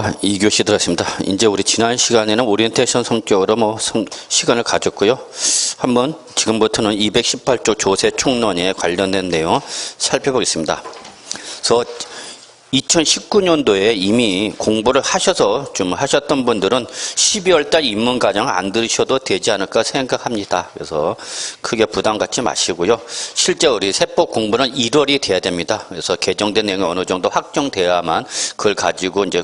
2교시 들었습니다. 이제 우리 지난 시간에는 오리엔테이션 성격으로 시간을 가졌고요. 한번 지금부터는 218조 조세 총론에 관련된 내용 살펴보겠습니다. 그래서 2019년도에 이미 공부를 하셔서 좀 하셨던 분들은 12월달 입문과정 안 들으셔도 되지 않을까 생각합니다. 그래서 크게 부담 갖지 마시고요. 실제 우리 세법 공부는 1월이 돼야 됩니다. 그래서 개정된 내용이 어느 정도 확정돼야만 그걸 가지고 이제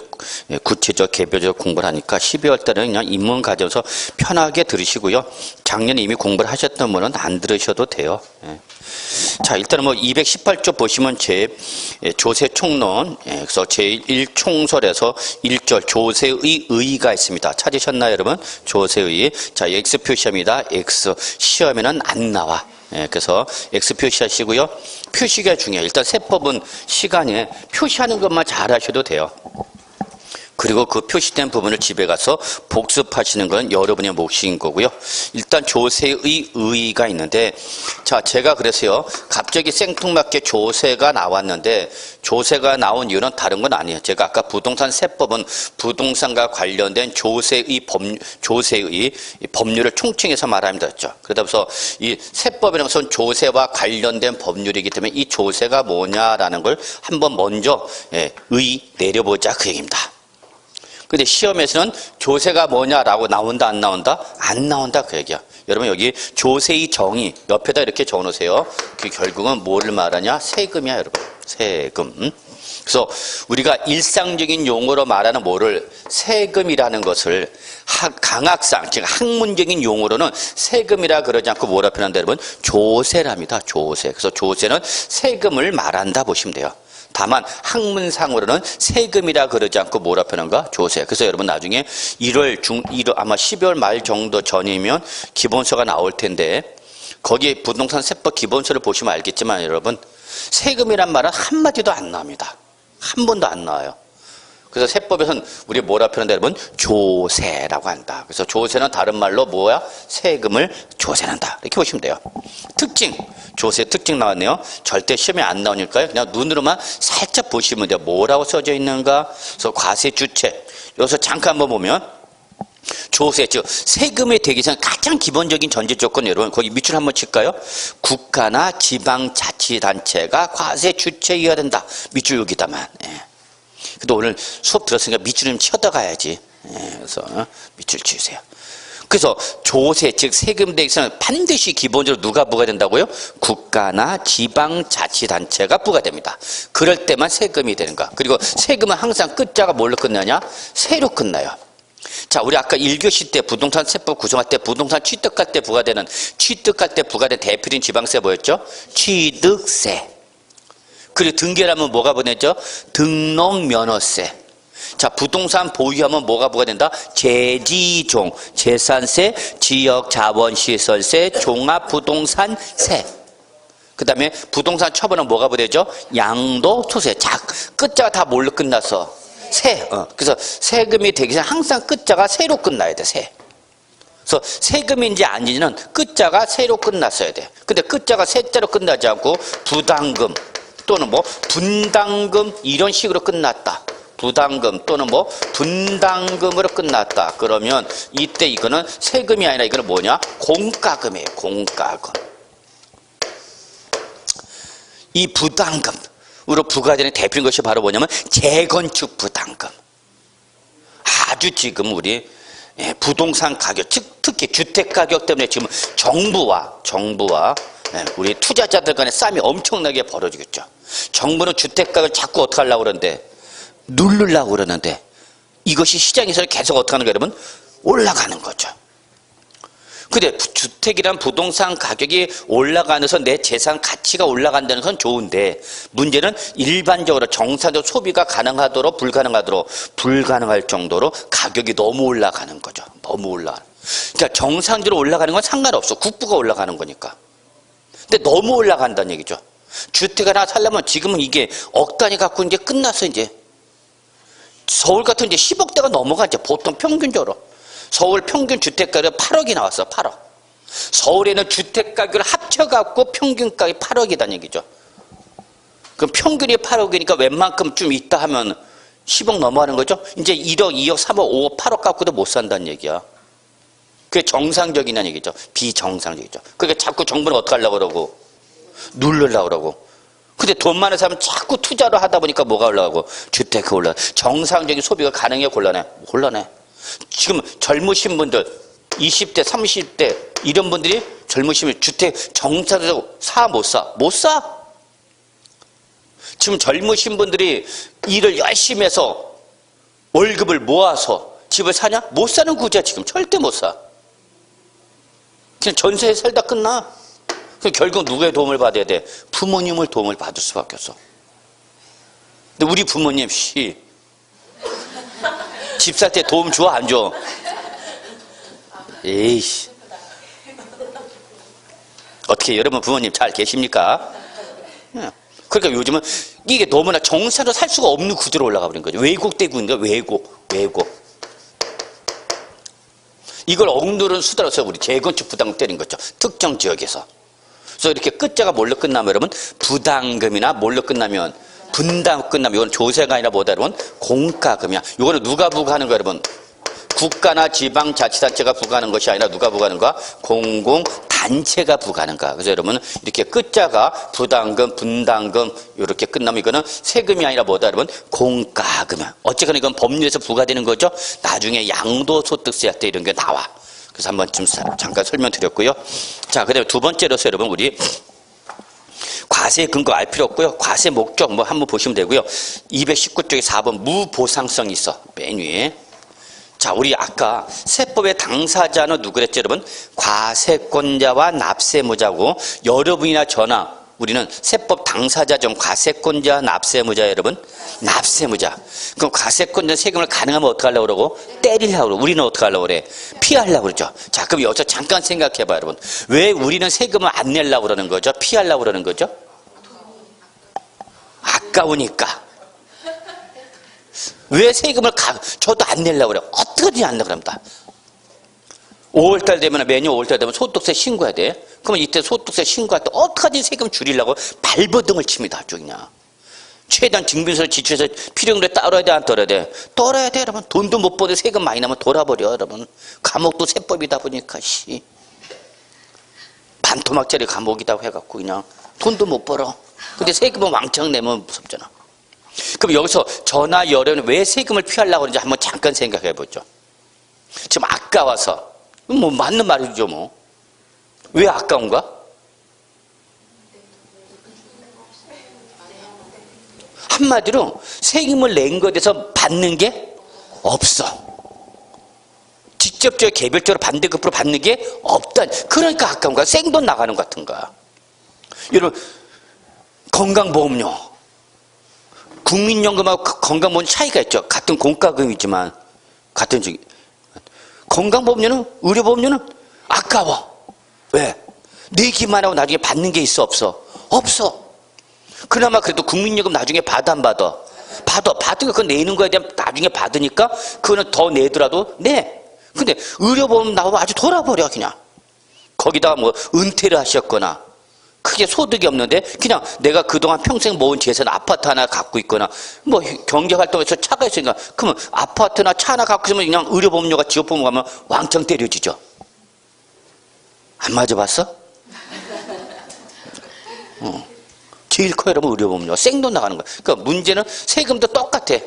구체적 개별적 공부를 하니까 12월달은 그냥 입문과정에서 편하게 들으시고요. 작년에 이미 공부를 하셨던 분은 안 들으셔도 돼요. 자, 일단은 218조 보시면 조세 총론, 그래서 제1총설에서 1절 조세의 의의가 있습니다. 찾으셨나요, 여러분? 조세의. 자, X 표시합니다. X. 시험에는 안 나와. 그래서 X 표시하시고요. 표시가 중요해요. 일단 세법은 시간에 표시하는 것만 잘 하셔도 돼요. 그리고 그 표시된 부분을 집에 가서 복습하시는 건 여러분의 몫인 거고요. 일단 조세의 의의가 있는데, 자, 제가 그래서요, 갑자기 생뚱맞게 조세가 나왔는데, 조세가 나온 이유는 다른 건 아니에요. 제가 아까 부동산 세법은 부동산과 관련된 조세의 법률을 총칭해서 말합니다. 그러다 보서 이 세법이라는 것은 조세와 관련된 법률이기 때문에 이 조세가 뭐냐라는 걸 한번 먼저 내려보자 그 얘기입니다. 근데 시험에서는 조세가 뭐냐라고 나온다 안 나온다? 안 나온다 그 얘기야. 여러분 여기 조세의 정의 옆에다 이렇게 적어놓으세요. 그 결국은 뭐를 말하냐? 세금이야 여러분. 세금. 그래서 우리가 일상적인 용어로 말하는 뭐를 세금이라는 것을 강학상, 즉 학문적인 용어로는 세금이라 그러지 않고 뭐라 표현한다 여러분? 조세랍니다. 조세. 그래서 조세는 세금을 말한다 보시면 돼요. 다만 학문상으로는 세금이라 그러지 않고 뭐라 표현한가? 조세. 그래서 여러분 나중에 1월 아마 12월 말 정도 전이면 기본서가 나올 텐데 거기 부동산 세법 기본서를 보시면 알겠지만 여러분 세금이란 말은 한마디도 안 나옵니다. 한 번도 안 나와요. 그래서 세법에서는 우리 뭐라 표현한다 여러분? 조세라고 한다. 그래서 조세는 다른 말로 뭐야? 세금을 조세한다. 이렇게 보시면 돼요. 특징. 조세 특징 나왔네요. 절대 시험에 안 나오니까요. 그냥 눈으로만 살짝 보시면 돼요. 뭐라고 써져 있는가? 그래서 과세 주체. 여기서 잠깐 한번 보면 조세, 즉 세금이 되기 전 가장 기본적인 전제 조건 여러분 거기 밑줄 한번 칠까요? 국가나 지방자치단체가 과세 주체여야 된다. 밑줄 여기다만. 근데 오늘 수업 들었으니까 밑줄 좀 쳐다가야지. 그래서 밑줄 치우세요. 그래서 조세, 즉 세금 대기에서는 반드시 기본적으로 누가 부과된다고요? 국가나 지방자치단체가 부과됩니다. 그럴 때만 세금이 되는 거야. 그리고 세금은 항상 끝자가 뭘로 끝나냐? 세로 끝나요. 자, 우리 아까 1교시 때 부동산 세법 구성할 때 부동산 취득할 때 부과된 대표적인 지방세 뭐였죠? 취득세. 그리고 등기하면 뭐가 보내죠? 등록면허세. 자, 부동산 보유하면 뭐가 부과된다? 재지종, 재산세, 지역자원시설세, 종합부동산세. 그 다음에 부동산 처분은 뭐가 부과되죠? 양도소득세. 자, 끝자가 다 뭘로 끝났어? 세. 그래서 세금이 되기 전에 항상 끝자가 세로 끝나야 돼, 세. 그래서 세금인지 아닌지는 끝자가 세로 끝났어야 돼. 근데 끝자가 세자로 끝나지 않고 부담금 또는 분담금 이런 식으로 끝났다. 부담금 또는 분담금으로 끝났다. 그러면 이때 이거는 세금이 아니라 이거는 뭐냐? 공과금이에요. 공과금. 이 부담금으로 부과되는 대표적인 것이 바로 뭐냐면 재건축 부담금. 아주 지금 우리 부동산 가격, 특히 주택 가격 때문에 지금 정부와 우리 투자자들 간의 싸움이 엄청나게 벌어지겠죠. 정부는 주택 가격을 자꾸 어떻게 하려고 그러는데 누르려고 그러는데 이것이 시장에서 계속 어떻게 하는 거예요 여러분? 올라가는 거죠. 근데 주택이란 부동산 가격이 올라가면서 내 재산 가치가 올라간다는 건 좋은데 문제는 일반적으로 정상적 소비가 가능하도록 불가능할 정도로 가격이 너무 올라가는 거죠. 너무 올라가는. 그러니까 정상적으로 올라가는 건 상관없어. 국부가 올라가는 거니까. 근데 너무 올라간다는 얘기죠. 주택 하나 살려면 지금은 이게 억 단위 갖고 이제 끝났어 이제. 서울 같은 이제 10억대가 넘어가죠. 보통 평균적으로. 서울 평균 주택가격이 8억이 나왔어. 8억. 서울에는 주택가격을 합쳐갖고 평균가격이 8억이라는 얘기죠. 그럼 평균이 8억이니까 웬만큼 좀 있다 하면 10억 넘어가는 거죠? 이제 1억, 2억, 3억, 5억, 8억 갖고도 못 산다는 얘기야. 그게 정상적이라는 얘기죠. 비정상적이죠. 그러니까 자꾸 정부는 어떻게 하려고 그러고? 누르려고 그러고. 근데 돈 많은 사람은 자꾸 투자를 하다 보니까 뭐가 올라가고? 주택이 올라가. 정상적인 소비가 가능해, 곤란해? 곤란해. 지금 젊으신 분들, 20대, 30대, 이런 분들이 젊으시면 주택 정상적으로 사, 못 사? 못 사! 지금 젊으신 분들이 일을 열심히 해서 월급을 모아서 집을 사냐? 못 사는 구조야, 지금. 절대 못 사. 그냥 전세에 살다 끝나. 결국 누구의 도움을 받아야 돼? 부모님을 도움을 받을 수밖에 없어. 근데 우리 부모님, 집 살 때 도움 줘, 안 줘? 에이씨. 어떻게 여러분 부모님 잘 계십니까? 그러니까 요즘은 이게 너무나 정상으로 살 수가 없는 구조로 올라가 버린 거죠. 왜곡되고 있는 거야, 왜곡. 이걸 억누른 수단으로서 우리 재건축 부담금 때린 거죠. 특정 지역에서. 그래서 이렇게 끝자가 뭘로 끝나면 여러분, 부담금이나 뭘로 끝나면, 분담 끝나면, 이건 조세가 아니라 뭐다 여러분? 공과금이야. 이거는 누가 부과하는 거야 여러분? 국가나 지방자치단체가 부과하는 것이 아니라 누가 부과하는 거야? 공공단체가 부과하는 거야. 그래서 여러분 이렇게 끝자가 부담금, 분담금 이렇게 끝나면 이거는 세금이 아니라 뭐다 여러분? 공과금이야. 어쨌거나 이건 법률에서 부과되는 거죠. 나중에 양도소득세 할 때 이런 게 나와. 그래서 한번 좀 잠깐 설명드렸고요. 자, 그다음에 두 번째로서 여러분 우리 과세 근거 알 필요 없고요. 과세 목적 뭐 한번 보시면 되고요. 219쪽에 4번 무보상성이 있어. 맨 위에. 자, 우리 아까 세법의 당사자는 누구랬죠, 여러분? 과세권자와 납세무자고, 여러분이나 저나 우리는 세법 당사자죠. 과세권자, 납세무자, 여러분? 납세무자. 그럼 과세권자 세금을 가능하면 어떻게 하려고 그러고? 때리려고 그러고. 우리는 어떻게 하려고 그래? 피하려고 그러죠. 자, 그럼 여기서 잠깐 생각해 봐요, 여러분. 왜 우리는 세금을 안 내려고 그러는 거죠? 피하려고 그러는 거죠? 아까우니까. 왜 세금을 저도 안 내려고 그래요? 어떻게든지 안 내려고 합니다. 5월달 되면, 매년 5월달 되면 소득세 신고해야 돼. 그러면 이때 소득세 신고할 때 어떡하지 세금 줄이려고 발버둥을 칩니다. 아주 그냥. 최대한 증빙서를 지출해서 필요한 따라야 돼, 안 떨어야 돼? 떨어야 돼, 여러분. 돈도 못 버는데 세금 많이 나면 돌아버려, 여러분. 감옥도 세법이다 보니까, 반토막짜리 감옥이다 해갖고 그냥 돈도 못 벌어. 근데 세금은 왕창 내면 무섭잖아. 그럼 여기서 저나 여러분 왜 세금을 피하려고 하는지 한번 잠깐 생각해 보죠. 지금 아까워서. 뭐 맞는 말이죠, 뭐. 왜 아까운가? 한마디로 세금을 낸 것에 대해서 받는 게 없어. 직접적으로 개별적으로 반대급부로 받는 게 없다. 그러니까 아까운 거야. 생돈 나가는 것 같은 거야. 여러분, 건강보험료. 국민연금하고 건강보험 차이가 있죠. 같은 공과금이지만, 같은 저기. 건강보험료는, 의료보험료는 아까워. 왜? 내기만 하고 나중에 받는 게 있어, 없어? 없어. 그나마 그래도 국민연금 나중에 받아, 안 받아? 받으니까 그거 내는 거에 대한 나중에 받으니까 그거는 더 내더라도 내. 근데 의료보험 나오면 아주 돌아버려, 그냥. 거기다가 뭐 은퇴를 하셨거나, 크게 소득이 없는데 그냥 내가 그동안 평생 모은 재산 아파트 하나 갖고 있거나 뭐 경제활동에서 차가 있으니까 그러면 아파트나 차 하나 갖고 있으면 그냥 의료보험료가 지역보험 가면 왕창 때려지죠. 안 맞아봤어? 제일 커요, 여러분. 의료보험료 생돈 나가는 거야. 그러니까 문제는 세금도 똑같아.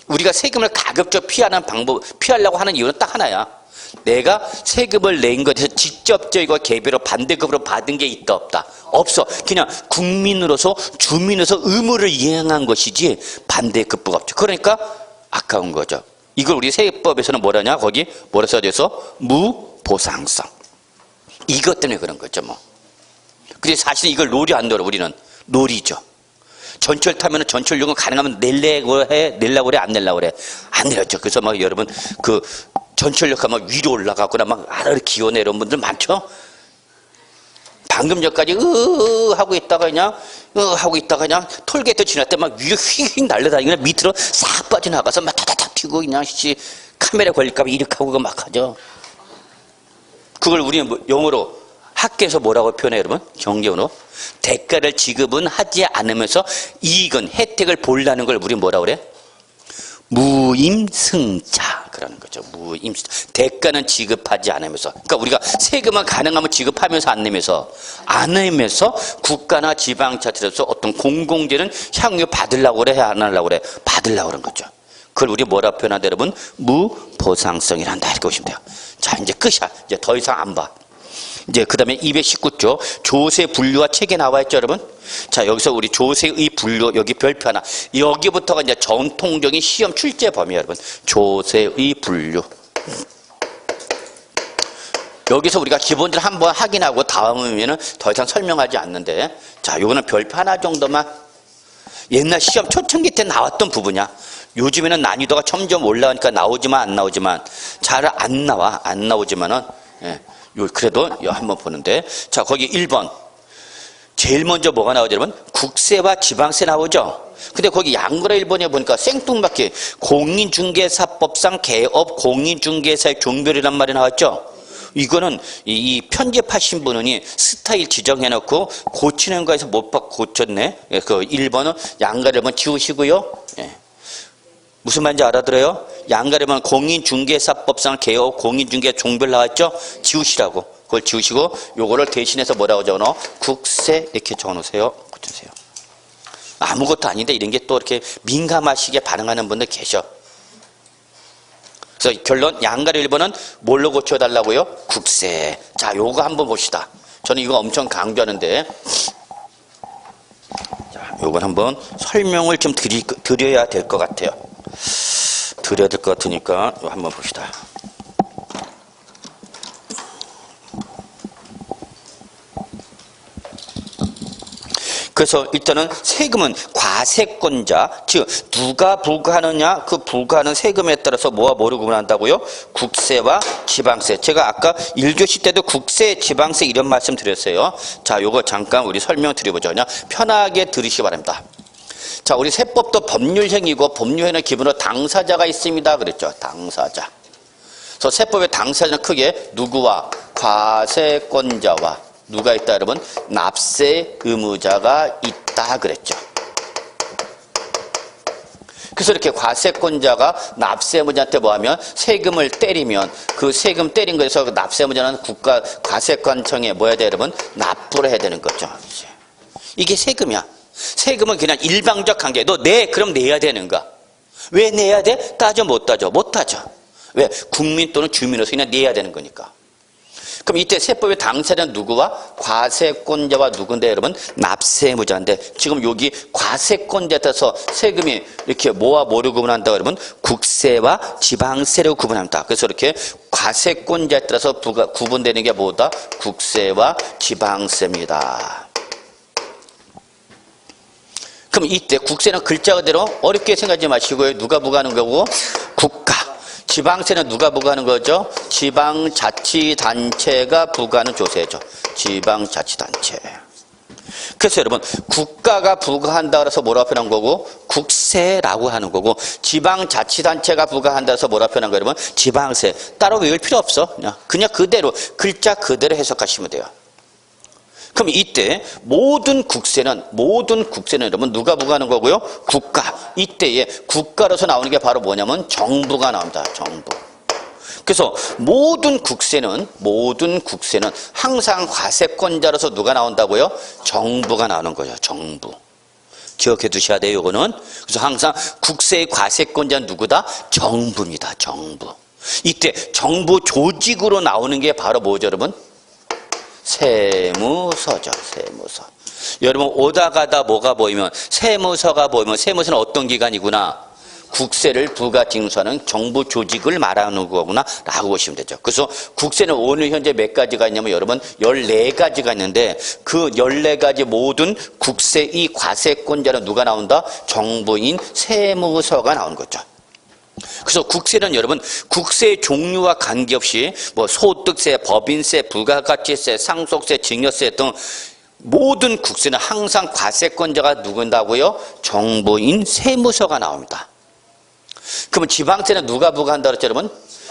우리가 세금을 가급적 피하려고 하는 이유는 딱 하나야. 내가 세금을 낸 것에서 직접적이고 개별로 반대급으로 받은 게 있다, 없다? 없어. 그냥 국민으로서, 주민으로서 의무를 이행한 것이지 반대급부가 없죠. 그러니까 아까운 거죠. 이걸 우리 세법에서는 뭐라냐? 거기 뭐라 써져 있어? 무보상성. 이것 때문에 그런 거죠, 뭐. 근데 사실 이걸 놀이 안 놀아, 우리는. 놀이죠. 전철 타면은 전철요금 가능하면 내려고 그래, 안 내려고 그래? 안 내렸죠. 그래서 막 여러분, 전철역 가면 위로 올라가거나 막 아래로 기어 내려온 분들 많죠? 방금 전까지 하고 있다가 그냥 톨게이트 지날 때 막 위로 휙휙 날려다니고 밑으로 싹 빠져나가서 막 타타타 튀고 그냥 카메라 걸릴까봐 이렇게 하고 막 하죠. 그걸 우리는 영어로 학계에서 뭐라고 표현해요, 여러분? 경제원어. 대가를 지급은 하지 않으면서 이익은, 혜택을 보려는 걸 우리 뭐라고 그래? 무임승자 그러는 거죠. 무임승자. 대가는 지급하지 않으면서. 그러니까 우리가 세금은 가능하면 지급하면서 안 내면서 국가나 지방자치로서 어떤 공공재는 향유 받으려고 그래, 안 하려고 그래? 받으려고 그런 거죠. 그걸 우리 뭐라 표현하다 여러분? 무보상성이란다. 이렇게 보시면 돼요. 자, 이제 끝이야. 이제 더 이상 안 봐. 이제 그 다음에 219조 조세 분류와 책에 나와 있죠, 여러분? 자, 여기서 우리 조세의 분류, 여기 별표 하나. 여기부터가 이제 전통적인 시험 출제 범위예요, 여러분. 조세의 분류. 여기서 우리가 기본적으로 한번 확인하고 다음이면은 더 이상 설명하지 않는데, 자, 요거는 별표 하나 정도만. 옛날 시험 초창기 때 나왔던 부분이야. 요즘에는 난이도가 점점 올라가니까 나오지만 안 나오지만 잘 안 나와. 안 나오지만은, 예. 그래도 한번 보는데, 자, 거기 1번 제일 먼저 뭐가 나오죠, 여러분? 국세와 지방세 나오죠. 근데 거기 양거래 1번에 보니까 생뚱맞게 공인중개사법상 개업 공인중개사의 종별이란 말이 나왔죠. 이거는 이 편집하신 분이 스타일 지정해놓고 고치는 거에서 못 고쳤네. 그 1번은 양거래 1번 지우시고요. 예. 무슨 말인지 알아들어요? 양가려면 공인중개사법상 개업 공인중개 종별 나왔죠? 지우시라고. 그걸 지우시고 요거를 대신해서 뭐라고 적어놓어? 국세 이렇게 적어놓으세요. 고쳐주세요. 아무것도 아닌데 이런 게 또 이렇게 민감하시게 반응하는 분들 계셔. 그래서 결론 양가려 1번은 뭘로 고쳐달라고요? 국세. 자, 요거 한번 봅시다. 저는 이거 엄청 강조하는데, 자, 요걸 한번 설명을 좀 드려야 될 것 같아요. 드려야 될 것 같으니까 한번 봅시다. 그래서 일단은 세금은 과세권자, 즉 누가 부과하느냐, 그 부과하는 세금에 따라서 뭐와 뭐를 구분한다고요? 국세와 지방세. 제가 아까 1교시 때도 국세, 지방세 이런 말씀 드렸어요. 자, 요거 잠깐 우리 설명 드려보죠. 그냥 편하게 들으시기 바랍니다. 자, 우리 세법도 법률행위고 법률행위는 기본으로 당사자가 있습니다. 그랬죠. 당사자. 그래서 세법의 당사자는 크게 누구와? 과세권자와 누가 있다, 여러분? 납세 의무자가 있다 그랬죠. 그래서 이렇게 과세권자가 납세 의무자한테 뭐하면 세금을 때리면 그 세금 때린 거에서 납세 의무자는 국가 과세관청에 뭐 해야 돼, 여러분? 납부를 해야 되는 거죠. 이게 세금이야. 세금은 그냥 일방적 관계. 너 내, 그럼 내야 되는가? 왜 내야 돼? 따져 못 따져? 못 따져. 왜? 국민 또는 주민으로서 그냥 내야 되는 거니까. 그럼 이때 세법의 당사자는 누구와? 과세권자와 누군데, 여러분? 납세의무자인데, 지금 여기 과세권자에 따라서 세금이 이렇게 뭐와 뭐를 구분한다고, 여러분? 국세와 지방세를 구분합니다. 그래서 이렇게 과세권자에 따라서 구분되는 게 뭐다? 국세와 지방세입니다. 그럼 이때 국세는 글자 그대로 어렵게 생각하지 마시고요. 누가 부과하는 거고? 국가. 지방세는 누가 부과하는 거죠? 지방자치단체가 부과하는 조세죠. 지방자치단체. 그래서 여러분 국가가 부과한다 그래서 뭐라고 표현한 거고? 국세라고 하는 거고, 지방자치단체가 부과한다 해서 뭐라고 표현한 거예요, 여러분? 지방세. 따로 외울 필요 없어. 그냥 그대로 글자 그대로 해석하시면 돼요. 그럼 이때 모든 국세는 여러분 누가 부과하는 거고요? 국가. 이때에 국가로서 나오는 게 바로 뭐냐면 정부가 나옵니다. 정부. 그래서 모든 국세는 항상 과세권자로서 누가 나온다고요? 정부가 나오는 거예요. 정부. 기억해 두셔야 돼요, 이거는. 그래서 항상 국세의 과세권자는 누구다? 정부입니다. 정부. 이때 정부 조직으로 나오는 게 바로 뭐죠, 여러분? 세무서죠. 세무서. 여러분 오다 가다 뭐가 보이면 세무서가 보이면 세무서는 어떤 기관이구나? 국세를 부가징수하는 정부 조직을 말하는 거구나 라고 보시면 되죠. 그래서 국세는 오늘 현재 몇 가지가 있냐면 여러분 14가지가 있는데 그 14가지 모든 국세의 과세권자는 누가 나온다? 정부인 세무서가 나오는 거죠. 그래서 국세는 여러분 국세의 종류와 관계없이 뭐 소득세, 법인세, 부가가치세, 상속세, 증여세 등 모든 국세는 항상 과세권자가 누군다고요? 정부인 세무서가 나옵니다. 그러면 지방세는 누가 부과한다 그랬죠, 여러분?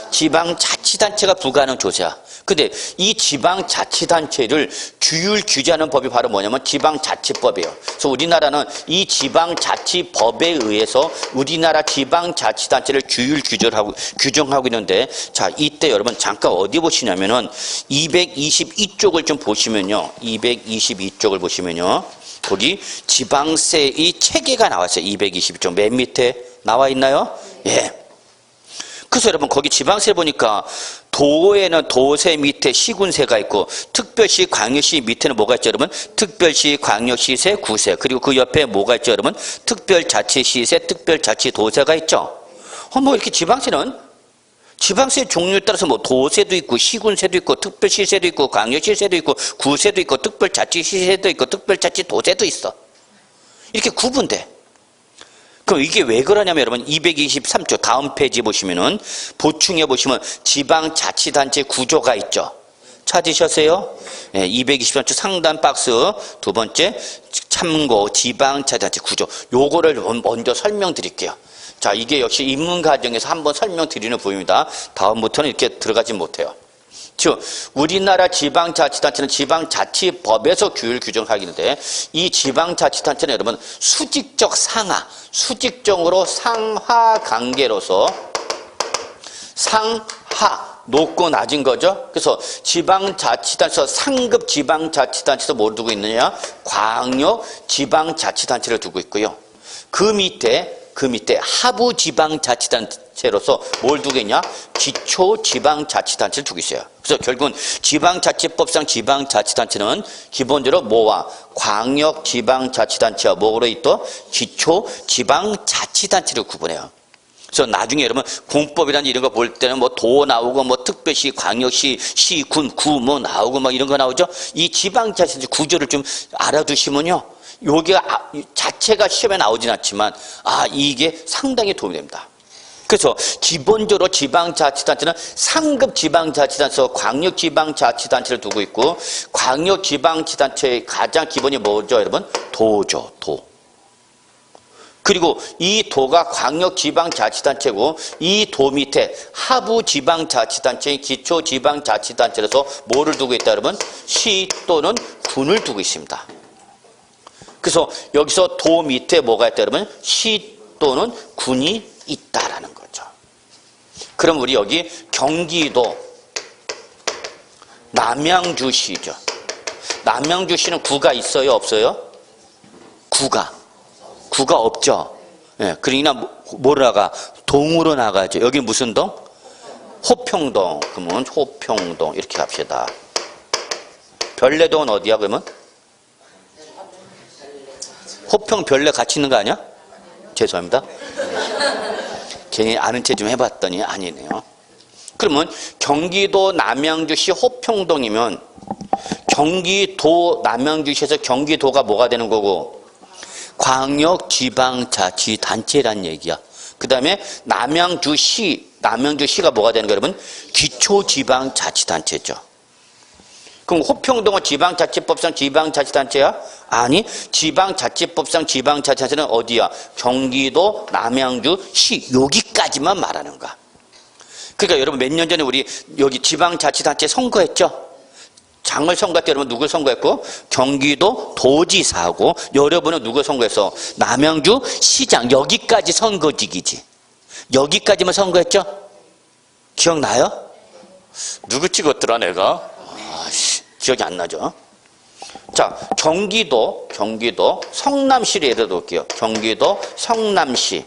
지방자치단체가 부과하는 조세야. 근데 이 지방자치단체를 규율 규제하는 법이 바로 뭐냐면 지방자치법이에요. 그래서 우리나라는 이 지방자치법에 의해서 우리나라 지방자치단체를 규율 규정하고 있는데, 자, 이때 여러분 잠깐 어디 보시냐면은 222쪽을 좀 보시면요. 222쪽을 보시면요. 거기 지방세의 체계가 나왔어요. 222쪽 맨 밑에 나와 있나요? 예. 그래서 여러분 거기 지방세 보니까 도에는 도세 밑에 시군세가 있고 특별시 광역시 밑에는 뭐가 있죠 여러분? 특별시 광역시세 구세, 그리고 그 옆에 뭐가 있죠 여러분? 특별자치시세 특별자치도세가 있죠. 뭐 이렇게 지방세는 지방세 종류에 따라서 뭐 도세도 있고 시군세도 있고 특별시세도 있고 광역시세도 있고 구세도 있고 특별자치시세도 있고 특별자치도세도 있어. 이렇게 구분돼. 그럼 이게 왜 그러냐면 여러분 223조 다음 페이지 보시면은 보충해 보시면 지방자치단체 구조가 있죠. 찾으셨어요? 네, 223조 상단 박스 두 번째 참고 지방자치단체 구조. 요거를 먼저 설명드릴게요. 자, 이게 역시 입문 과정에서 한번 설명드리는 부분입니다. 다음부터는 이렇게 들어가지 못해요. 즉 우리나라 지방자치단체는 지방자치법에서 규율 규정하기인데 이 지방자치단체는 여러분 수직적 상하, 수직적으로 상하 관계로서 상하 높고 낮은 거죠. 그래서 지방자치단체에서 상급 지방자치단체에서 뭘 두고 있느냐? 광역 지방자치단체를 두고 있고요. 그 밑에 하부 지방자치단체로서 뭘 두고 있냐? 기초 지방자치단체를 두고 있어요. 그래서 결국은 지방자치법상 지방자치단체는 기본적으로 뭐와 광역 지방자치단체와 뭐로 있도 기초 지방자치단체를 구분해요. 그래서 나중에 여러분 공법이라는 이런 거 볼 때는 뭐 도 나오고 뭐 특별시, 광역시, 시, 군, 구 뭐 나오고 막 이런 거 나오죠. 이 지방자치단체 구조를 좀 알아두시면요. 여기가 자체가 시험에 나오진 않지만 이게 상당히 도움이 됩니다. 그래서 기본적으로 지방자치단체는 상급 지방자치단체에서 광역지방자치단체를 두고 있고 광역지방자치단체의 가장 기본이 뭐죠 여러분? 도죠. 도. 그리고 이 도가 광역지방자치단체고 이 도 밑에 하부지방자치단체인 기초지방자치단체에서 뭐를 두고 있다 여러분? 시 또는 군을 두고 있습니다. 그래서 여기서 도 밑에 뭐가 있다 여러분? 시 또는 군이 있다라는 거죠. 그럼 우리 여기 경기도 남양주시죠. 남양주시는 구가 있어요 없어요? 구가 없죠. 예, 그러니까 뭐로 나가? 동으로 나가죠. 여기 무슨 동? 호평동. 그러면 호평동 이렇게 갑시다. 별내동은 어디야 그러면? 호평 별내 같이 있는 거 아니야? 죄송합니다. 괜히 아는 체 좀 해봤더니 아니네요. 그러면 경기도 남양주시 호평동이면 경기도 남양주시에서 경기도가 뭐가 되는 거고? 광역지방자치단체란 얘기야. 그 다음에 남양주시가 뭐가 되는 거야 여러분? 기초지방자치단체죠. 그럼 호평동은 지방자치법상 지방자치단체야? 아니, 지방자치법상 지방자치단체는 어디야? 경기도 남양주시 여기까지만 말하는 거야. 그러니까 여러분 몇 년 전에 우리 여기 지방자치단체 선거했죠? 장을 선거할 때 여러분 누굴 선거했고? 경기도 도지사하고 여러분은 누굴 선거했어? 남양주 시장. 여기까지 선거직이지. 여기까지만 선거했죠? 기억나요? 누구 찍었더라 내가? 기억이 안 나죠? 자, 경기도 성남시를 예를 들어볼게요. 경기도 성남시.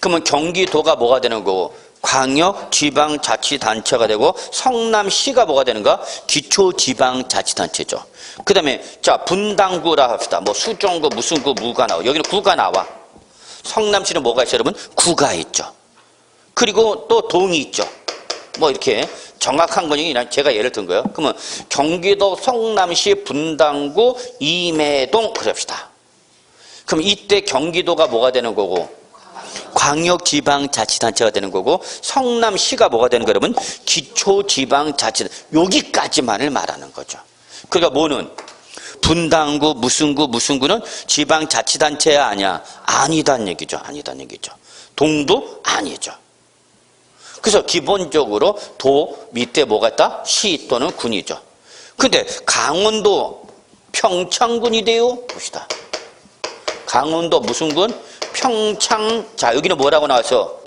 그러면 경기도가 뭐가 되는 거고? 광역지방자치단체가 되고 성남시가 뭐가 되는가? 기초지방자치단체죠. 그 다음에 자 분당구라 합시다. 뭐 수종구 무슨 구 무가 나와. 여기는 구가 나와. 성남시는 뭐가 있어요 여러분? 구가 있죠. 그리고 또 동이 있죠. 뭐 이렇게 정확한 건 아니라 제가 예를 든 거예요. 그러면 경기도 성남시 분당구 임해동 그럽시다. 그럼 이때 경기도가 뭐가 되는 거고? 광역지방자치단체가 되는 거고 성남시가 뭐가 되는 거예요 여러분? 기초지방자치단체. 여기까지만을 말하는 거죠. 그러니까 뭐는? 분당구 무슨 구는 지방자치단체야 아니야? 아니다는 얘기죠. 동도 아니죠. 그래서 기본적으로 도 밑에 뭐가 있다? 시 또는 군이죠. 근데 강원도 평창군이 돼요? 봅시다. 강원도 무슨 군? 평창. 자, 여기는 뭐라고 나왔어?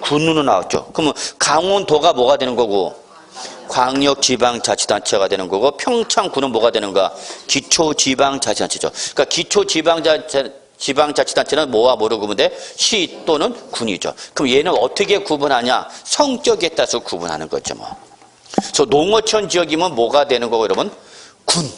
군으로 나왔죠. 그러면 강원도가 뭐가 되는 거고? 광역지방자치단체가 되는 거고, 평창군은 뭐가 되는가? 기초지방자치단체죠. 그러니까 기초지방자치단체는 뭐와 뭐로 구분돼? 시 또는 군이죠. 그럼 얘는 어떻게 구분하냐? 성격에 따라서 구분하는 거죠, 뭐. 그래서 농어촌 지역이면 뭐가 되는 거고, 여러분? 군.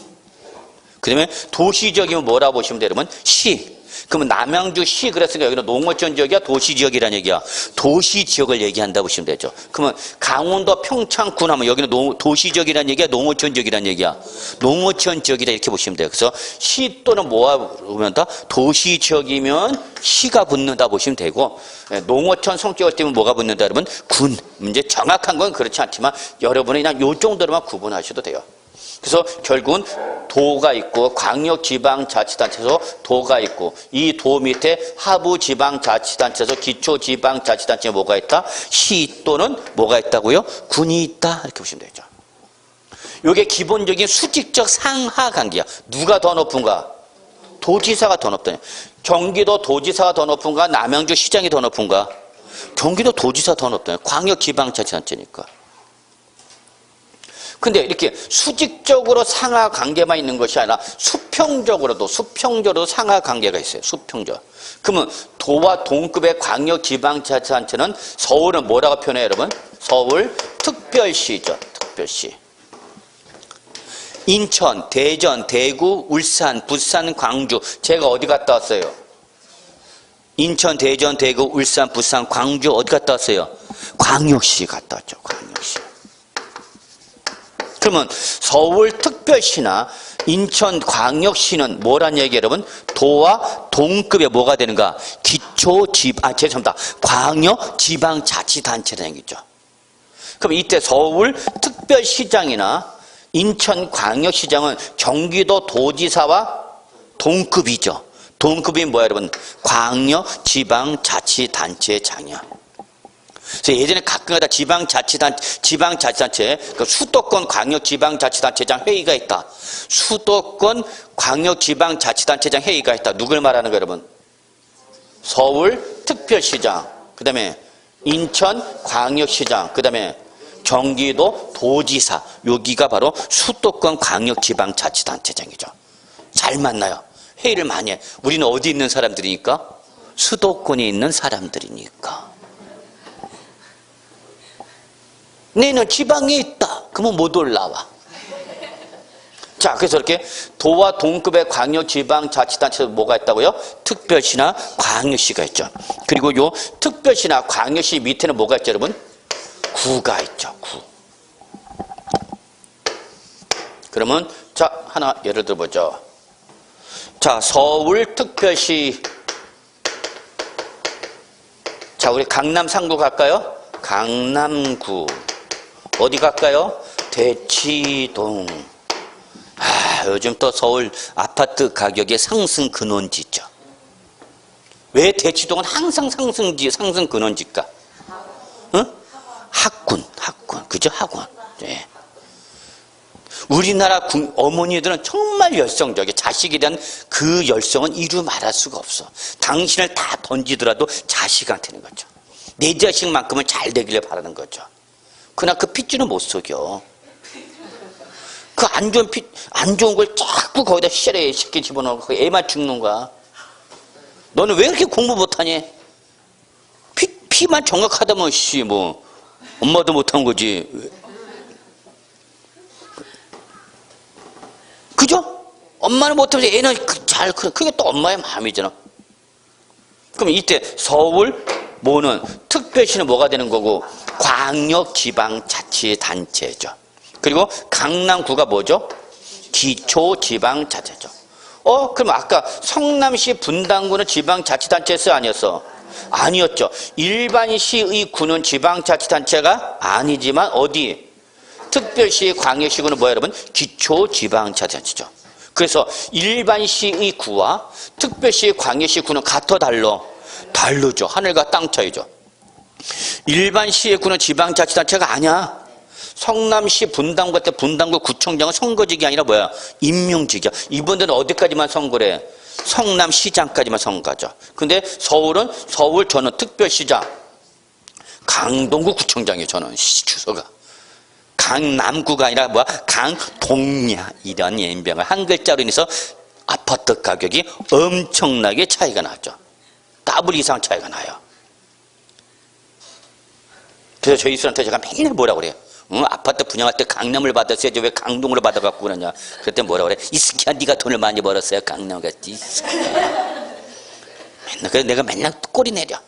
그 다음에 도시 지역이면 뭐라 보시면 돼요, 여러분? 시. 그러면 남양주시 그랬으니까 여기는 농어촌 지역이야, 도시 지역이라는 얘기야? 도시 지역을 얘기한다 보시면 되죠. 그러면 강원도 평창군 하면 여기는 도시 지역이라는 얘기야, 농어촌 지역이라는 얘기야? 농어촌 지역이다 이렇게 보시면 돼요. 그래서 시 또는 뭐가 붙는다? 도시 지역이면 시가 붙는다 보시면 되고, 농어촌 성격을 띄면 뭐가 붙는다 여러분? 군. 이제 정확한 건 그렇지 않지만 여러분이 그냥 요 정도로만 구분하셔도 돼요. 그래서 결국은 도가 있고 광역지방자치단체에서 도가 있고, 이 도 밑에 하부지방자치단체에서 기초지방자치단체에 뭐가 있다? 시 또는 뭐가 있다고요? 군이 있다 이렇게 보시면 되죠. 이게 기본적인 수직적 상하관계야. 누가 더 높은가? 도지사가 더 높다. 경기도 도지사가 더 높은가? 남양주 시장이 더 높은가? 경기도 도지사 더 높다. 광역지방자치단체니까. 근데 이렇게 수직적으로 상하 관계만 있는 것이 아니라 수평적으로도 상하 관계가 있어요. 수평적. 그러면 도와 동급의 광역지방자치단체는 서울은 뭐라고 표현해요, 여러분? 서울 특별시죠. 특별시. 인천, 대전, 대구, 울산, 부산, 광주. 제가 어디 갔다 왔어요? 인천, 대전, 대구, 울산, 부산, 광주 어디 갔다 왔어요? 광역시 갔다 왔죠. 광역시. 그러면 서울특별시나 인천광역시는 뭐란 얘기예요, 여러분? 도와 동급의 뭐가 되는가? 광역지방자치단체라는 얘기죠. 그럼 이때 서울특별시장이나 인천광역시장은 경기도 도지사와 동급이죠. 동급이 뭐야, 여러분? 광역지방자치단체장이야. 그래서 예전에 가끔가다 지방자치단체, 그 수도권 광역지방자치단체장 회의가 있다. 수도권 광역지방자치단체장 회의가 있다. 누굴 말하는 거예요, 여러분? 서울특별시장, 그 다음에 인천광역시장, 그 다음에 경기도 도지사. 여기가 바로 수도권 광역지방자치단체장이죠. 잘 만나요. 회의를 많이 해. 우리는 어디 있는 사람들이니까? 수도권에 있는 사람들이니까. 너는 지방에 있다. 그러면 못 올라와. 자, 그래서 이렇게 도와 동급의 광역지방자치단체에서 뭐가 있다고요? 특별시나 광역시가 있죠. 그리고 요 특별시나 광역시 밑에는 뭐가 있죠, 여러분? 구가 있죠. 구. 그러면 자, 하나 예를 들어보죠. 자, 서울특별시. 자, 우리 강남 상구 갈까요? 강남구. 어디 갈까요? 대치동. 요즘 또 서울 아파트 가격의 상승 근원지죠. 왜 대치동은 항상 상승 근원지일까? 응? 학군. 그죠? 학원. 네. 우리나라 어머니들은 정말 열성적이에요. 자식에 대한 그 열성은 이루 말할 수가 없어. 당신을 다 던지더라도 자식한테는 거죠. 내 자식만큼은 잘 되기를 바라는 거죠. 그러나 그 핏줄은 못 속여. 그 안 좋은 걸 자꾸 거기다 시절에 쉽게 집어넣고 애만 죽는 거야. 너는 왜 이렇게 공부 못하니? 피만 정확하다면 뭐 엄마도 못한 거지. 그죠? 엄마는 못하면서 애는 그게 또 엄마의 마음이잖아. 그럼 이때 서울 뭐는 특별시는 뭐가 되는 거고? 광역지방자치단체죠. 그리고 강남구가 뭐죠? 기초지방자치죠. 그럼 아까 성남시 분당구는 지방자치단체였어, 아니었어? 아니었죠. 일반시의 구는 지방자치단체가 아니지만 어디? 특별시, 광역시구는 뭐야, 여러분? 기초지방자치단체죠. 그래서 일반시의 구와 특별시, 광역시 구는 같아 달러? 다르죠. 하늘과 땅 차이죠. 일반 시의구는 지방자치단체가 아니야. 성남시 분당구 때 분당구 구청장은 선거직이 아니라 뭐야? 임명직이야. 이분들은 어디까지만 선거를 해? 성남시장까지만 선거하죠. 근데 서울은 서울 저는 특별시장 강동구 구청장이에요. 저는 주소가 강남구가 아니라 뭐야? 강동야 이런 연병을 한 글자로 인해서 아파트 가격이 엄청나게 차이가 나죠. 더블 이상 차이가 나요. 그래서 저희 수한테 제가 맨날 뭐라 그래요? 아파트 분양할 때 강남을 받았어야지 왜 강동으로 받아갖고 그러냐. 그때 뭐라 그래? 이 새끼야 네가 돈을 많이 벌었어요. 강남 갔지. 맨날 그래서 내가 맨날 꼬리 내려.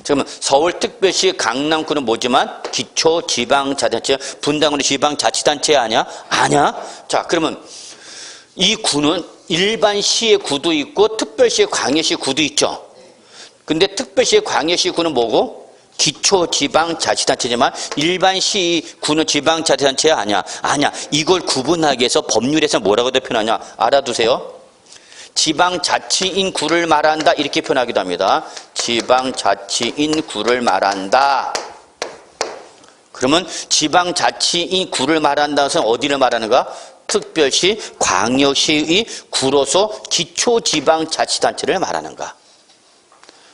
지금 서울특별시 강남구는 뭐지만 기초지방자치단체, 분당구는 지방자치단체 아니야? 아니야? 자 그러면 이 구는 일반 시의 구도 있고 특별시 광역시 구도 있죠. 근데 특별시 광역시 구는 뭐고? 기초지방자치단체지만 일반 시구는 지방자치단체 아니야. 아니야. 이걸 구분하기 위해서 법률에서 뭐라고 표현하냐. 알아두세요. 지방자치인 구를 말한다. 이렇게 표현하기도 합니다. 지방자치인 구를 말한다. 그러면 지방자치인 구를 말한다는 것은 어디를 말하는가? 특별시, 광역시의 구로서 기초지방자치단체를 말하는가.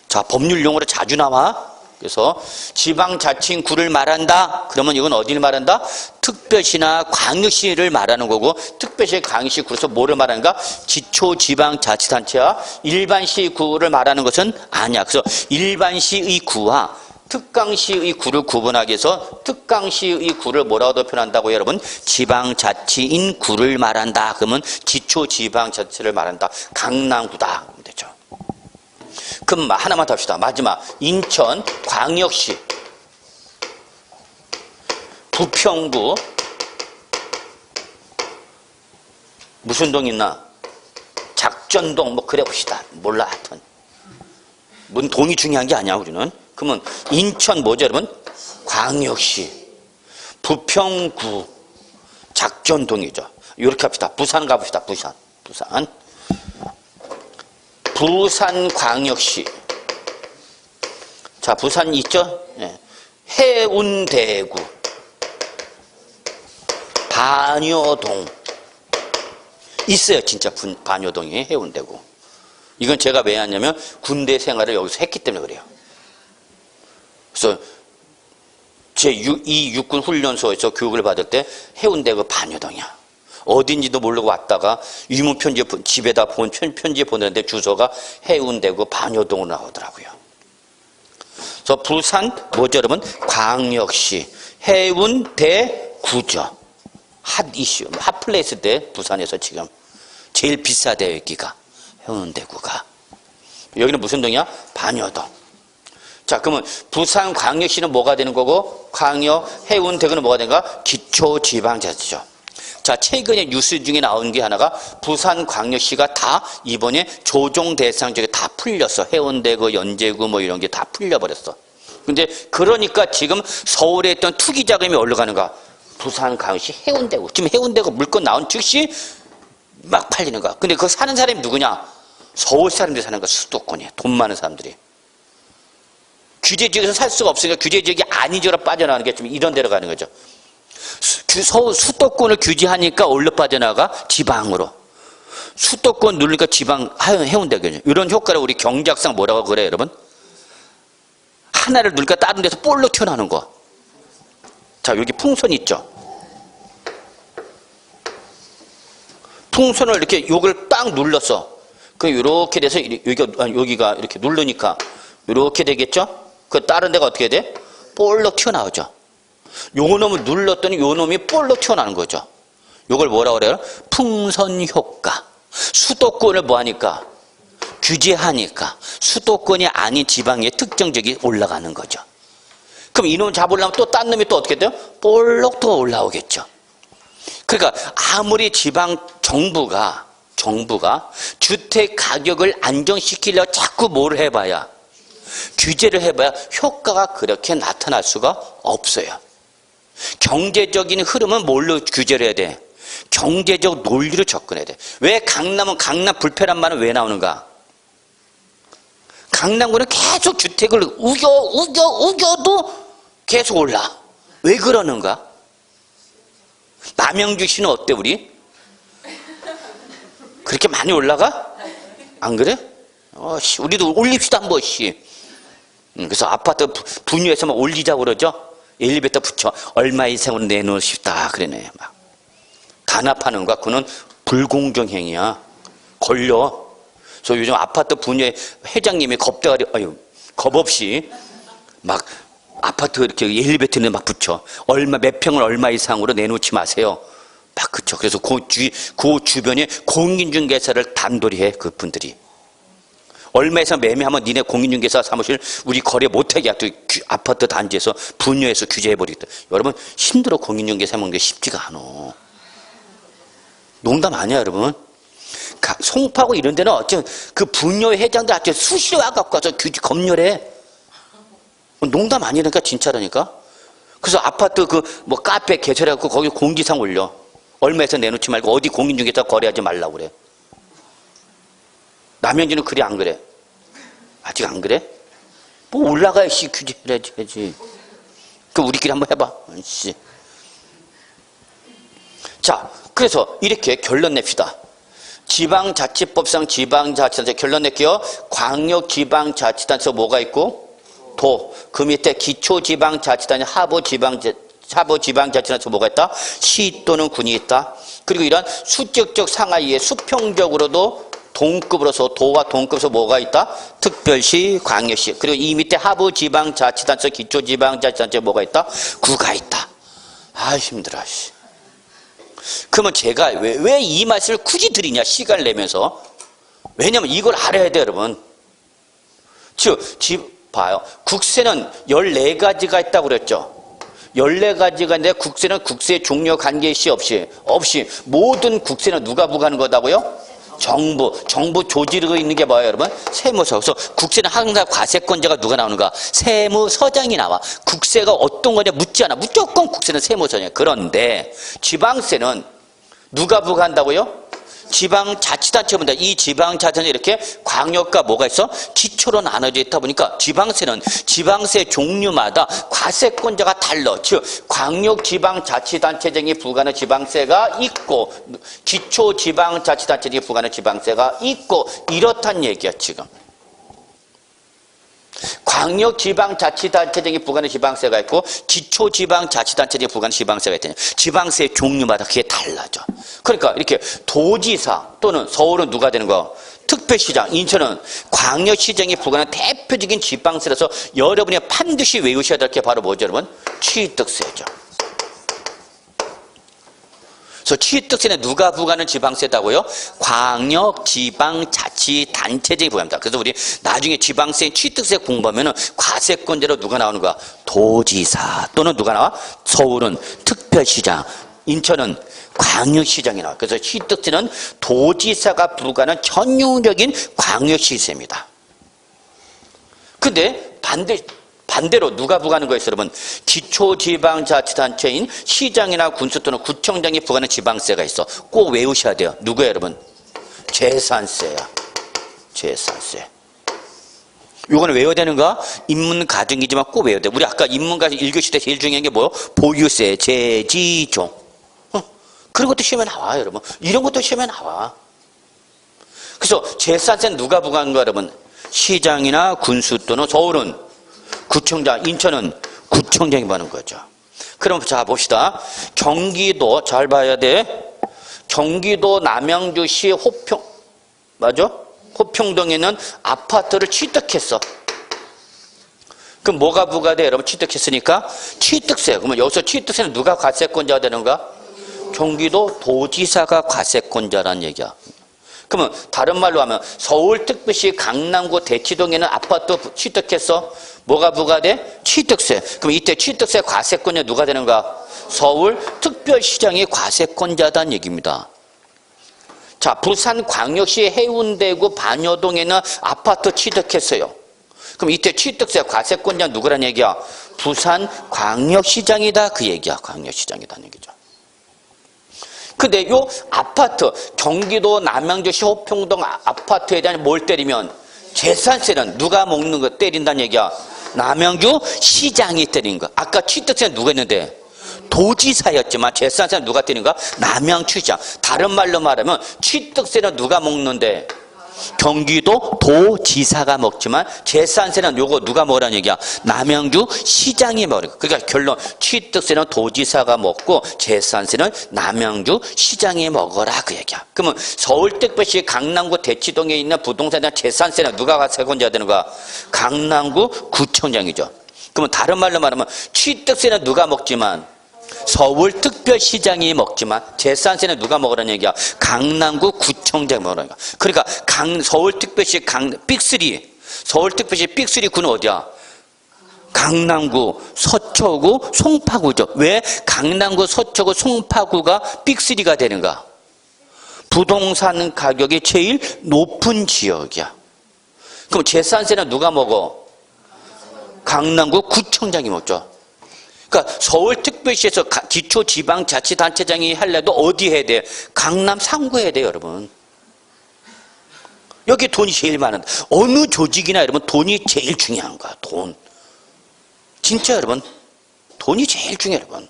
자, 법률 용어로 자주 나와. 그래서 지방자치인 구를 말한다. 그러면 이건 어디를 말한다? 특별시나 광역시를 말하는 거고 특별시, 광역시 구로서 뭐를 말하는가? 기초지방자치단체와 일반시 구를 말하는 것은 아니야. 그래서 일반시의 구와 특강시의 구를 구분하기 위해서 특강시의 구를 뭐라고 표현한다고 여러분? 지방자치인 구를 말한다. 그러면 기초지방자치를 말한다. 강남구다. 되죠. 그럼 하나만 더 합시다. 마지막 인천 광역시 부평구 무슨 동 있나? 작전동 뭐 그래 봅시다. 몰라 하여튼 뭔 동이 중요한 게 아니야 우리는. 그러면 인천 뭐죠 여러분? 광역시 부평구 작전동이죠. 이렇게 합시다. 부산 가봅시다. 부산광역시. 자, 부산 있죠? 네. 해운대구, 반여동. 있어요, 진짜 반여동이 해운대구. 이건 제가 왜 하냐면 군대 생활을 여기서 했기 때문에 그래요. 그래서 이 육군 훈련소에서 교육을 받을 때 해운대구 반여동이야. 어딘지도 모르고 왔다가 유문 편지 집에다 편지 보내는데 주소가 해운대구 반여동으로 나오더라고요. 그래서 부산 뭐죠 여러분? 광역시 해운대구죠. 핫 이슈, 핫 플레이스 때 부산에서 지금 제일 비싸대요 여기가 해운대구가. 여기는 무슨 동이야? 반여동. 자 그러면 부산 광역시는 뭐가 되는 거고 광역 해운대구는 뭐가 되는가? 기초지방자치죠. 자, 최근에 뉴스 중에 나온 게 하나가 부산광역시가 다 이번에 조정 대상 중에 다 풀렸어. 해운대구, 연제구 뭐 이런 게 다 풀려버렸어. 근데 그러니까 지금 서울에 있던 투기 자금이 어디로 가는가? 부산광역시 해운대구. 지금 해운대구 물건 나온 즉시 막 팔리는 거야. 근데 그 사는 사람이 누구냐? 서울 사람들이 사는 거야. 수도권이야. 돈 많은 사람들이. 규제지역에서 살 수가 없으니까 규제지역이 아닌 지역으로 빠져나가는 게 좀 이런 데로 가는 거죠. 서울 수도권을 규제하니까 올려 빠져나가 지방으로. 수도권 누르니까 지방 해운대거든요. 이런 효과를 우리 경제학상 뭐라고 그래요, 여러분? 하나를 누르니까 다른 데서 볼록 튀어나오는 거. 자, 여기 풍선 있죠? 풍선을 이렇게 요걸 딱 눌렀어. 그 이렇게 돼서 여기가 이렇게 누르니까 이렇게 되겠죠? 그 다른 데가 어떻게 돼? 볼록 튀어나오죠. 요 놈을 눌렀더니 요 놈이 볼록 튀어나오는 거죠. 요걸 뭐라고 그래요? 풍선 효과. 수도권을 뭐 하니까? 규제하니까 수도권이 아닌 지방의 특정 지역이 올라가는 거죠. 그럼 이놈 잡으려면 또 딴 놈이 또 어떻게 돼요? 볼록 또 올라오겠죠. 그러니까 아무리 지방 정부가 주택 가격을 안정시키려고 자꾸 뭘 해봐야, 규제를 해봐야 효과가 그렇게 나타날 수가 없어요. 경제적인 흐름은 뭘로 규제를 해야 돼? 경제적 논리로 접근해야 돼. 왜 강남은 강남 불패란 말은 왜 나오는가? 강남구는 계속 주택을 우겨도 계속 올라. 왜 그러는가? 남양주시는 어때 우리? 그렇게 많이 올라가? 안 그래? 우리도 올립시다 한 번씩. 그래서 아파트 분유에서 막 올리자고 그러죠. 엘리베이터 붙여 얼마 이상으로 내놓으십다 그러네. 막 단합하는 거 그거는 불공정행위야. 걸려. 그래서 요즘 아파트 분유에 회장님이 겁 없이 막 아파트 이렇게 엘리베이터에 막 붙여 얼마 몇 평을 얼마 이상으로 내놓지 마세요. 막 그쵸. 그래서 그 주변에 공인중개사를 단돌이 해 그분들이. 얼마 이상 매매하면 니네 공인중개사 사무실 우리 거래 못하게 아파트 단지에서 분유해서 규제해버리겠다. 여러분 힘들어. 공인중개사 먹는 게 쉽지가 않아. 농담 아니야 여러분. 송파구 이런 데는 어쩌면 그 분녀 회장들 아주 수시로 와갖고 와서 검열해. 농담 아니라니까 진짜라니까. 그래서 아파트 뭐 카페 개설해갖고 거기 공지사항 올려. 얼마에서 내놓지 말고 어디 공인중개사 거래하지 말라고 그래. 남양주는 그래 안 그래? 아직 안 그래? 뭐 올라가야지 규제를 해야지. 그 우리끼리 한번 해봐. 씨. 자, 그래서 이렇게 결론 냅시다. 지방자치법상 지방자치단체 결론 낼게요. 광역지방자치단체 뭐가 있고? 도. 그 밑에 기초지방자치단체 하부지방자치단체 뭐가 있다? 시 또는 군이 있다. 그리고 이런 수적적 상하이에 수평적으로도 동급으로서 도와 동급에서 뭐가 있다? 특별시, 광역시. 그리고 이 밑에 하부지방자치단체, 기초지방자치단체 뭐가 있다? 구가 있다. 아 힘들어. 그러면 제가 왜 이 말씀을 굳이 드리냐? 시간을 내면서. 왜냐면 이걸 알아야 돼요 여러분. 봐요. 국세는 14가지가 있다고 그랬죠. 14가지가 있는데 국세는 국세 종료 관계시 없이 모든 국세는 누가 부과하는 거다고요? 정부 조직으로 있는 게 뭐예요 여러분? 세무서. 그래서 국세는 항상 과세권자가 누가 나오는가? 세무서장이 나와. 국세가 어떤 거냐 묻지 않아. 무조건 국세는 세무서장이야. 그런데 지방세는 누가 부과한다고요? 지방자치단체입니다. 이 지방자치단체 이렇게 광역과 뭐가 있어? 기초로 나눠져 있다 보니까 지방세는 지방세 종류마다 과세권자가 달라. 즉 광역지방자치단체장이 부과하는 지방세가 있고 기초지방자치단체장이 부과하는 지방세가 있고 이렇단 얘기야 지금. 광역지방자치단체장이 부과하는 지방세가 있고 기초지방자치단체장이 부과하는 지방세가 있다니. 지방세 종류마다 그게 달라져. 그러니까 이렇게 도지사 또는 서울은 누가 되는 거? 특별시장, 인천은 광역시장이 부과하는 대표적인 지방세라서 여러분이 반드시 외우셔야 될 게 바로 뭐죠 여러분? 취득세죠. 그래서 취득세는 누가 부과하는 지방세다고요? 광역지방자치단체장이 부과합니다. 그래서 우리 나중에 지방세 취득세 공부하면 과세권자로 누가 나오는 거야? 도지사 또는 누가 나와? 서울은 특별시장, 인천은 광역시장이 나와. 그래서 취득세는 도지사가 부과하는 전용적인 광역시세입니다. 근데 반대로 누가 부과하는 거였어요 여러분? 기초지방자치단체인 시장이나 군수 또는 구청장이 부과하는 지방세가 있어. 꼭 외우셔야 돼요. 누구예요 여러분? 재산세야. 재산세. 요거는 외워야 되는가? 인문가중이지만 꼭 외워야 돼. 우리 아까 인문가중 1교시 때 제일 중요한 게 뭐요? 보유세, 재지종. 그런 것도 시험에 나와 여러분. 이런 것도 시험에 나와. 그래서 재산세는 누가 부과하는 거야 여러분? 시장이나 군수 또는 서울은 구청장, 인천은 구청장이 받는 거죠. 그럼 자 봅시다. 경기도 잘 봐야 돼. 경기도 남양주시 호평동에 있는 아파트를 취득했어. 그럼 뭐가 부과돼 여러분? 취득했으니까 취득세. 그러면 여기서 취득세는 누가 과세권자가 되는가? 경기도 도지사가 과세권자라는 얘기야. 그러면 다른 말로 하면 서울특별시 강남구 대치동에는 아파트 취득했어. 뭐가 부과돼? 취득세. 그럼 이때 취득세 과세권자 누가 되는가? 서울특별시장이 과세권자다는 얘기입니다. 자, 부산광역시 해운대구 반여동에는 아파트 취득했어요. 그럼 이때 취득세 과세권자 누구란 얘기야? 부산광역시장이다 그 얘기야. 광역시장이다는 얘기죠. 근데 요 아파트 경기도 남양주시 호평동 아파트에 대한 뭘 때리면 제산세는 누가 먹는 거 때린다는 얘기야? 남양주 시장이 때린 거. 아까 취득세는 누가 했는데? 도지사였지만 제산세는 누가 때린 거야? 남양주시장. 다른 말로 말하면 취득세는 누가 먹는데? 경기도 도지사가 먹지만 제산세는 요거 누가 먹으라는 얘기야? 남양주 시장이 먹으라. 그러니까 결론 취득세는 도지사가 먹고 제산세는 남양주 시장이 먹어라 그 얘기야. 그러면 서울특별시 강남구 대치동에 있는 부동산에 대한 제산세는 누가 가서 건져야 되는 거야? 강남구 구청장이죠. 그러면 다른 말로 말하면 취득세는 누가 먹지만 서울특별시장이 먹지만 제산세는 누가 먹으라는 얘기야? 강남구 구청장이 먹으라는 거야. 그러니까 서울특별시 서울특별시 빅3 구는 어디야? 강남구, 서초구, 송파구죠. 왜 강남구, 서초구, 송파구가 빅3가 되는가? 부동산 가격이 제일 높은 지역이야. 그럼 제산세는 누가 먹어? 강남구 구청장이 먹죠. 그러니까 서울특별시에서 기초지방자치단체장이 할래도 어디 해야 돼? 강남 3구 해야 돼요, 여러분. 여기 돈이 제일 많은데 어느 조직이나 여러분 돈이 제일 중요한 거야. 돈. 진짜 여러분 돈이 제일 중요해요, 여러분.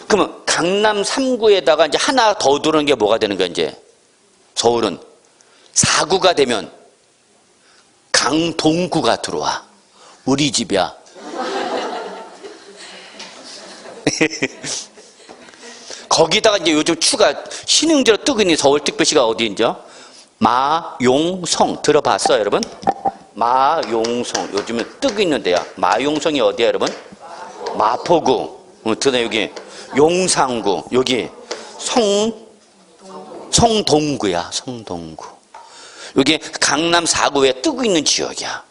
그러면 강남 3구에다가 이제 하나 더 들어오는 게 뭐가 되는 거야? 이제 서울은 4구가 되면 강동구가 들어와. 우리 집이야. 거기다가 이제 요즘 추가 신흥지로 뜨고 있는 서울특별시가 어디인죠? 마용성 들어봤어요, 여러분? 마용성 요즘에 뜨고 있는 데야. 마용성이 어디야, 여러분? 마포구. 드네 여기 용산구. 여기 성동구야. 성동구. 여기 강남 4구에 뜨고 있는 지역이야.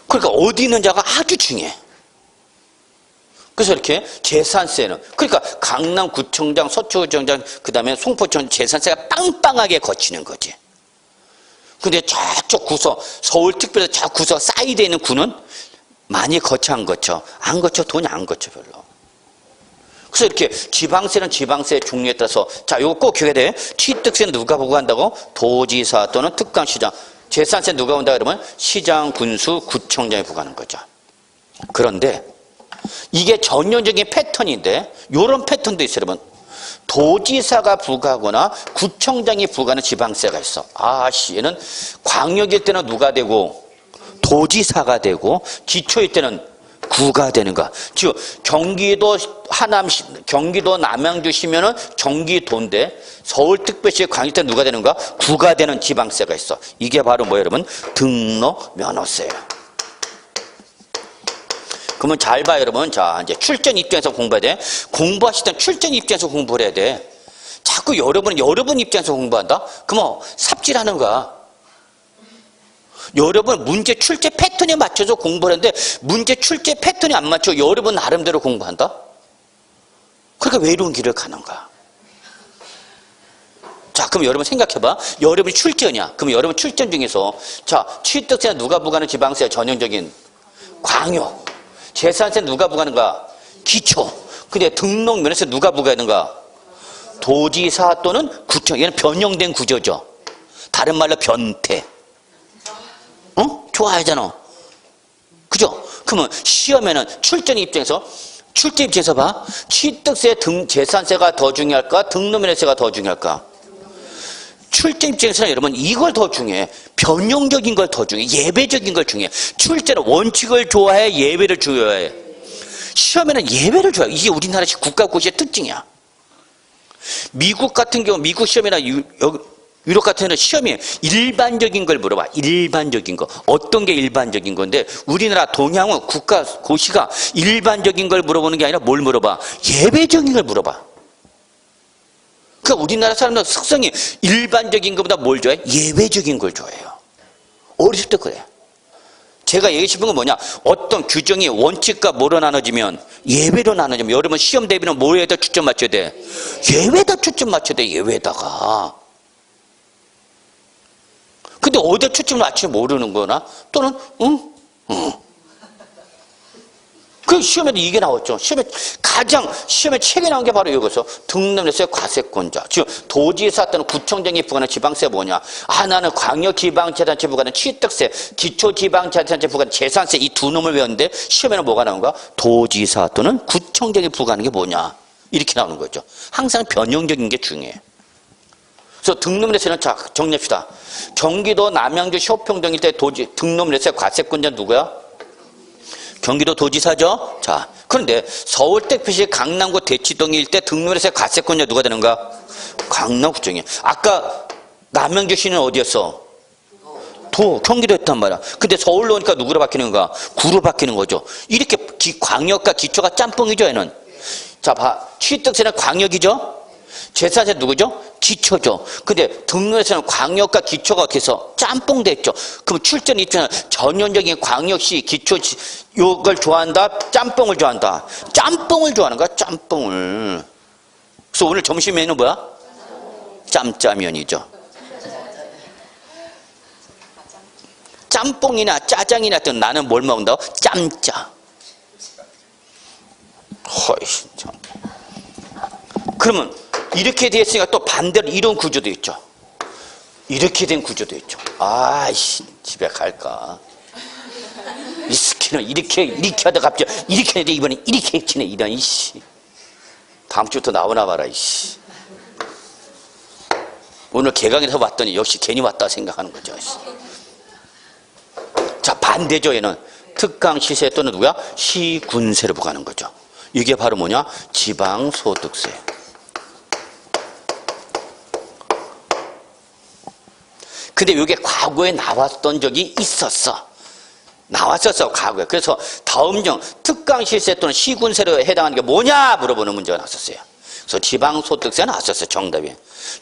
그러니까 어디 있는지가 아주 중요해. 그래서 이렇게 제산세는 그러니까 강남구청장, 서초구청장, 그 다음에 송포청 제산세가 빵빵하게 거치는 거지. 근데 저쪽 구석 서울특별시 저 구석 사이드에 있는 구는 많이 거쳐 안 거쳐? 안 거쳐. 돈이 안 거쳐 별로. 그래서 이렇게 지방세는 지방세 종류에 따라서 자 이거 꼭 기억해야 돼. 취득세는 누가 보고 한다고? 도지사 또는 특강시장. 제산세는 누가 온다 그러면 시장, 군수, 구청장이 부과하는 거죠. 그런데 이게 전형적인 패턴인데 이런 패턴도 있어요, 여러분. 도지사가 부과하거나 구청장이 부과하는 지방세가 있어. 얘는 광역일 때는 누가 되고 도지사가 되고 기초일 때는 구가 되는 거야. 즉 경기도 경기도 남양주시면은 경기도인데 서울특별시 광역일 때는 누가 되는 거야? 구가 되는 지방세가 있어. 이게 바로 뭐예요, 여러분? 등록면허세예요. 그러면 잘 봐요, 여러분. 자, 이제 출전 입장에서 공부해야 돼. 공부하실 때 출전 입장에서 공부를 해야 돼. 자꾸 여러분 입장에서 공부한다? 그러면 삽질하는 거야. 여러분 문제 출제 패턴에 맞춰서 공부를 하는데 문제 출제 패턴이 안 맞춰 여러분 나름대로 공부한다? 그러니까 외로운 길을 가는 거야. 자, 그럼 여러분 생각해봐. 여러분이 출전이야. 그럼 여러분 출전 중에서 자, 취득세는 누가 부과하는 지방세야? 전형적인 광역. 제산세 누가 부과하는가? 기초. 근데 등록면허세 누가 부과하는가? 도지사 또는 구청. 얘는 변형된 구조죠. 다른 말로 변태. 좋아하잖아. 그죠? 그러면 시험에는 출전 입장에서 봐. 취득세 제산세가 더 중요할까? 등록면허세가 더 중요할까? 출제 입장에서는 여러분 이걸 더 중요해. 변형적인 걸 더 중요해. 예외적인 걸 중요해. 출제는 원칙을 좋아해? 예외를 좋아해? 시험에는 예외를 좋아해. 이게 우리나라식 국가고시의 특징이야. 미국 같은 경우 미국 시험이나 유럽 같은 경우는 시험이 일반적인 걸 물어봐. 일반적인 거. 어떤 게 일반적인 건데 우리나라 동양은 국가고시가 일반적인 걸 물어보는 게 아니라 뭘 물어봐? 예외적인 걸 물어봐. 그러니까 우리나라 사람들 특성이 일반적인 것보다 뭘 좋아해? 예외적인 걸 좋아해요. 어렸을 때 그래. 제가 얘기해 싶은 건 뭐냐? 어떤 규정이 원칙과 뭐로 나눠지면 예외로 나눠지면 여러분 시험 대비는 뭐에다 초점 맞춰야 돼? 예외에다 초점 맞춰야 돼. 예외에다가. 근데 어디다 초점 맞추면 모르는 거나 또는 그 시험에도 이게 나왔죠. 시험에 책에 나온 게 바로 이거죠. 등록세의 과세권자. 지금 도지사 또는 구청장이 부과하는 지방세 뭐냐? 나는 광역지방자치단체 부과하는 취득세, 기초지방자치단체 부과하는 재산세 이 두 놈을 외웠는데 시험에는 뭐가 나온가? 도지사 또는 구청장이 부과하는 게 뭐냐? 이렇게 나오는 거죠. 항상 변형적인 게 중요해요. 그래서 등록세는 자 정리합시다. 경기도 남양주 쇼평동 일대 등록세 과세권자 누구야? 경기도 도지사죠. 자, 그런데 서울 택배시 강남구 대치동 일대 등록세 과세권자 누가 되는가? 강남구청이야. 아까 남양주시는 어디였어? 경기도였단 말이야. 근데 서울로 오니까 누구로 바뀌는가? 구로 바뀌는 거죠. 이렇게 광역과 기초가 짬뽕이죠, 얘는. 자, 취득세는 광역이죠. 재산세 누구죠? 기초죠. 근데 등록세는 광역과 기초가 어떻게 해서 짬뽕 됐죠. 그럼 출전 입장은 전형적인 광역시 기초 요걸 좋아한다? 짬뽕을 좋아한다? 짬뽕을 좋아하는 거야, 짬뽕을. 그래서 오늘 점심 메뉴는 뭐야? 짬짜면이죠. 짬뽕이나 짜장이나 또 나는 뭘 먹는다고? 짬짜. 허이, 참. 그러면 이렇게 되었으니까 또 반대로 이런 구조도 있죠. 이렇게 된 구조도 있죠. 아이씨, 집에 갈까? 이 스키는 이렇게 하다 갑자기 이렇게 해야 돼. 이번에 이렇게 치네. 이런 이씨. 다음 주부터 나오나 봐라 이씨. 오늘 개강에서 봤더니 역시 괜히 왔다 생각하는 거죠. 자, 반대죠. 얘는 특강 시세 또는 누구야? 시군세를 부과하는 거죠. 이게 바로 뭐냐? 지방소득세. 근데 이게 과거에 나왔던 적이 있었어. 과거에. 그래서 다음령 특강 시세 또는 시군세로 해당하는 게 뭐냐 물어보는 문제가 나왔었어요. 그래서 지방소득세 나왔었어요. 정답이.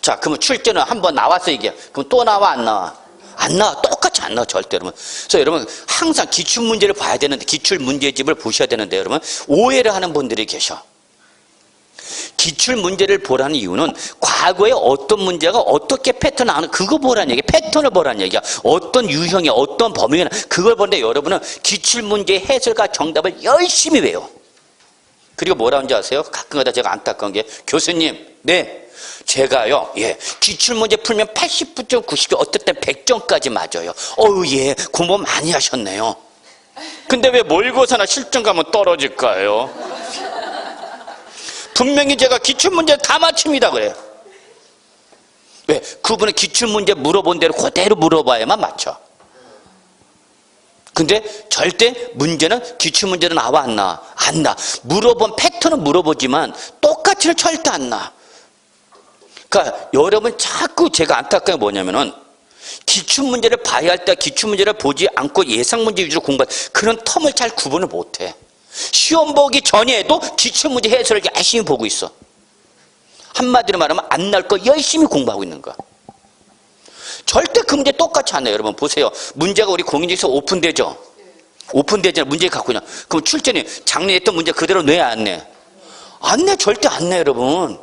자, 그러면 출제는 한번 나왔어 이게. 그럼 또 나와 안 나와? 안 나와. 똑같이 안 나와 절대 여러분. 그래서 여러분 항상 기출문제를 봐야 되는데 기출문제집을 보셔야 되는데 여러분 오해를 하는 분들이 계셔. 기출문제를 보라는 이유는 과거에 어떤 문제가 어떻게 패턴 나오는 그거 보라는 얘기야. 패턴을 보라는 얘기야. 어떤 유형이 어떤 범위가 그걸 보는데 여러분은 기출문제 해설과 정답을 열심히 외워. 그리고 뭐라는지 아세요? 가끔가다 제가 안타까운 게 교수님, 네, 제가요, 예, 기출문제 풀면 80점, 90점, 어떨 땐 100점까지 맞아요. 예, 공부 많이 하셨네요. 근데 왜 모의고사나 실전 가면 떨어질까요? 분명히 제가 기출문제 다 맞춥니다 그래요. 왜? 그분은 기출문제 물어본 대로 그대로 물어봐야만 맞춰. 근데 절대 문제는 기출문제는 나와 안 나? 안 나. 물어본 패턴은 물어보지만 똑같이는 절대 안 나. 그러니까 여러분 자꾸 제가 안타까운 게 뭐냐면은 기출문제를 봐야 할 때 기출문제를 보지 않고 예상문제 위주로 공부할 그런 텀을 잘 구분을 못해. 시험 보기 전에도 기출문제 해설을 열심히 보고 있어. 한마디로 말하면 안 날 거 열심히 공부하고 있는 거야. 절대 그 문제 똑같이 안 나요. 여러분 보세요. 문제가 우리 공인중개사 오픈되죠? 오픈되잖아요. 문제 갖고 있냐. 그럼 출제는 작년에 했던 문제 그대로 내 안 내? 안 내. 절대 안 내 여러분.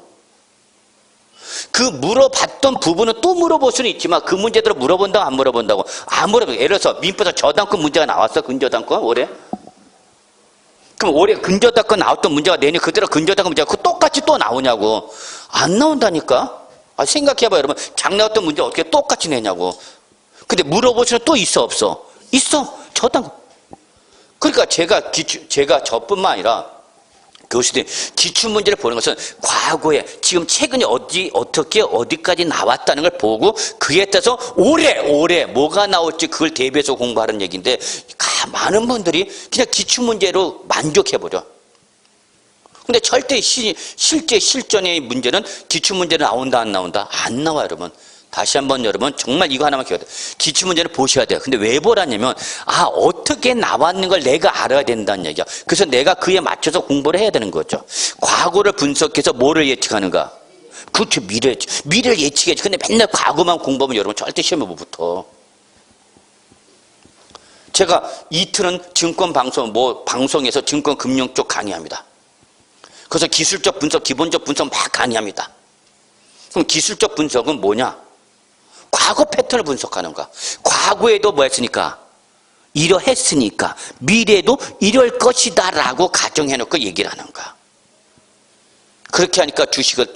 그 물어봤던 부분은 또 물어볼 수는 있지만 그 문제대로 물어본다고 안 물어본다고? 안 물어본다고. 예를 들어서 민법에서 저당권 문제가 나왔어. 근저당권 올해? 그럼 올해 근저당권 나왔던 문제가 내년 그대로 근저당권 문제가 그 똑같이 또 나오냐고. 안 나온다니까. 생각해봐 여러분. 작년 나왔던 문제 어떻게 똑같이 내냐고. 근데 물어볼 수는 또 있어 없어? 있어. 저당권. 그러니까 제가 저뿐만 아니라 교수들이 기출문제를 보는 것은 과거에 지금 최근에 어떻게 어디까지 나왔다는 걸 보고 그에 따라서 올해 뭐가 나올지 그걸 대비해서 공부하는 얘기인데 많은 분들이 그냥 기출문제로 만족해버려. 근데 절대 실제 실전의 문제는 기출문제는 나온다 안 나온다? 안 나와 여러분. 다시 한번 여러분 정말 이거 하나만 기억해야 돼요. 기출문제를 보셔야 돼요. 근데 왜 보라냐면 어떻게 나왔는 걸 내가 알아야 된다는 얘기야. 그래서 내가 그에 맞춰서 공부를 해야 되는 거죠. 과거를 분석해서 뭐를 예측하는가? 그렇죠. 미래를 예측해야지. 근데 맨날 과거만 공부하면 여러분 절대 시험에 못 붙어. 제가 이틀은 방송에서 증권금융 쪽 강의합니다. 그래서 기술적 분석, 기본적 분석 막 강의합니다. 그럼 기술적 분석은 뭐냐? 과거 패턴을 분석하는 거야. 과거에도 뭐 했으니까? 이러했으니까 미래도 이럴 것이다 라고 가정해놓고 얘기를 하는 거야. 그렇게 하니까 주식을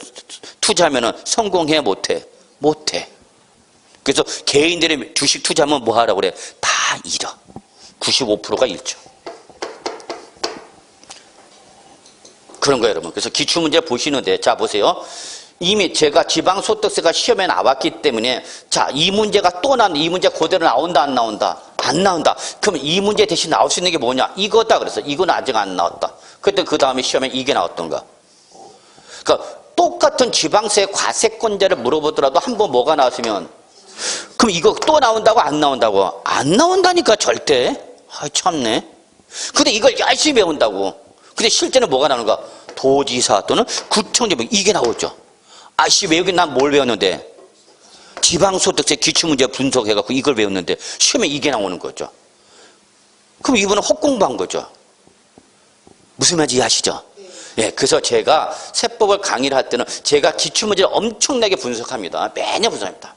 투자하면 성공해 못해? 못해. 그래서 개인들이 주식 투자하면 뭐 하라고 그래? 다 잃어. 95%가 잃죠. 그런 거예요, 여러분. 그래서 기출문제 보시는데, 자, 보세요. 이미 제가 지방소득세가 시험에 나왔기 때문에, 자, 이 문제가 또 이 문제 그대로 나온다, 안 나온다? 안 나온다. 그럼 이 문제 대신 나올 수 있는 게 뭐냐? 이거다. 그래서 이건 아직 안 나왔다. 그때 그 다음에 시험에 이게 나왔던가. 그러니까 똑같은 지방세 과세권자를 물어보더라도 한번 뭐가 나왔으면, 그럼 이거 또 나온다고, 안 나온다고? 안 나온다니까, 절대. 아, 참네. 근데 이걸 열심히 배운다고. 근데 실제는 뭐가 나오는가? 도지사 또는 구청장, 이게 나오죠. 아씨, 왜 여기 난 뭘 배웠는데? 지방소득세 기출문제 분석해갖고 이걸 배웠는데 시험에 이게 나오는 거죠. 그럼 이분은 헛공부한 거죠. 무슨 말인지 이해하시죠? 예, 그래서 제가 세법을 강의를 할 때는 제가 기출문제를 엄청나게 분석합니다. 매년 분석합니다.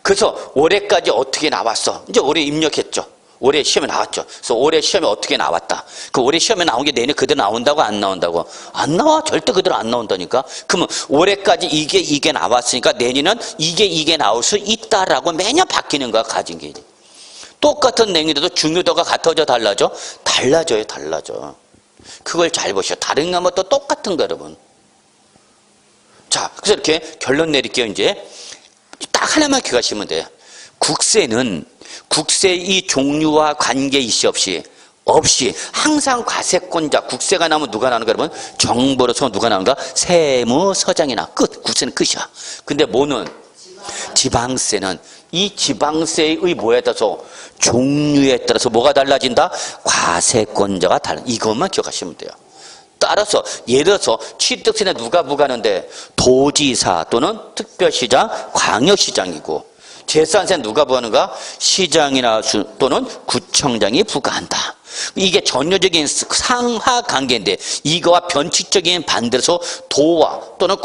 그래서 올해까지 어떻게 나왔어? 이제 올해 입력했죠. 올해 시험에 나왔죠. 그래서 올해 시험에 어떻게 나왔다. 그 올해 시험에 나온 게 내년 그대로 나온다고, 안 나온다고? 안 나와. 절대 그대로 안 나온다니까. 그러면 올해까지 이게 나왔으니까 내년은 이게 나올 수 있다라고 매년 바뀌는 거야, 가진 게. 똑같은 내용인데도 중요도가 같아져, 달라져? 달라져요, 달라져. 그걸 잘 보시오. 다른 것도 똑같은 거, 여러분. 자, 그래서 이렇게 결론 내릴게요, 이제. 딱 하나만 기억하시면 돼요. 국세는 국세의 종류와 관계이시 없이 항상 과세권자, 국세가 나오면 누가 나오는가, 여러분? 정부로서 누가 나오는가? 세무서장이 나. 끝. 국세는 끝이야. 근데 뭐는? 지방세는 이 지방세의 뭐에 따라서? 종류에 따라서 뭐가 달라진다? 과세권자가 달라. 이것만 기억하시면 돼요. 따라서 예를 들어서 취득세는 누가 부과하는데? 도지사 또는 특별시장, 광역시장이고, 재산세는 누가 부과하는가? 시장이나 또는 구청장이 부과한다. 이게 전형적인 상하 관계인데, 이거와 변칙적인 반대로서 도와 또는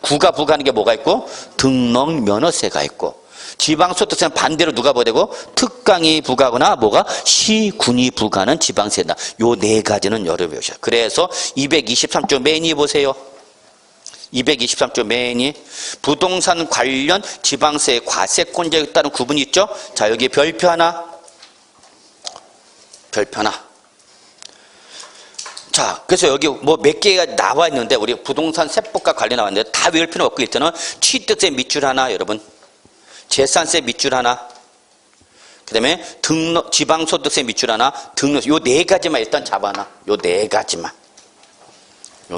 구가 부과하는 게 뭐가 있고? 등록면허세가 있고, 지방소득세는 반대로 누가 부과되고? 특강이 부과하거나 뭐가? 시군이 부과하는 지방세다. 요 네 가지는 여러 배우셔. 그래서 223조 메인이 보세요. 223조 메인이 부동산 관련 지방세 과세권자에 따른 구분이 있죠. 자, 여기 별표 하나. 자, 그래서 여기 뭐 몇 개가 나와 있는데, 우리 부동산 세법과 관련 나왔는데 다 외울 필요 없고, 일단은 취득세 밑줄 하나, 여러분. 재산세 밑줄 하나. 그 다음에 지방소득세 밑줄 하나. 요 네 가지만 일단 잡아놔. 요 네 가지만.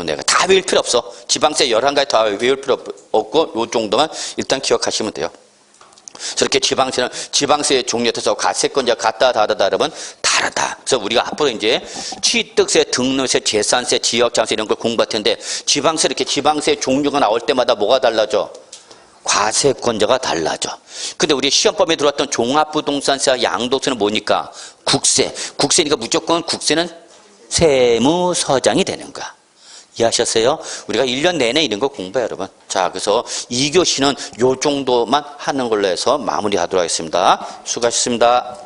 내가 다 외울 필요 없어. 지방세 11가지 다 외울 필요 없고, 요 정도만 일단 기억하시면 돼요. 저렇게 지방세는 지방세의 종류에 따라서 과세권자 같다, 다르다, 여러분? 다르다. 그래서 우리가 앞으로 이제 취득세, 등록세, 재산세, 지역장세 이런 걸 공부할 텐데, 지방세 이렇게 지방세 종류가 나올 때마다 뭐가 달라져? 과세권자가 달라져. 근데 우리 시험범위에 들어왔던 종합부동산세와 양도세는 뭐니까? 국세니까 무조건 국세는 세무서장이 되는 거야. 이해하셨어요? 우리가 1년 내내 이런 거 공부해요, 여러분. 자, 그래서 2교시는 요 정도만 하는 걸로 해서 마무리하도록 하겠습니다. 수고하셨습니다.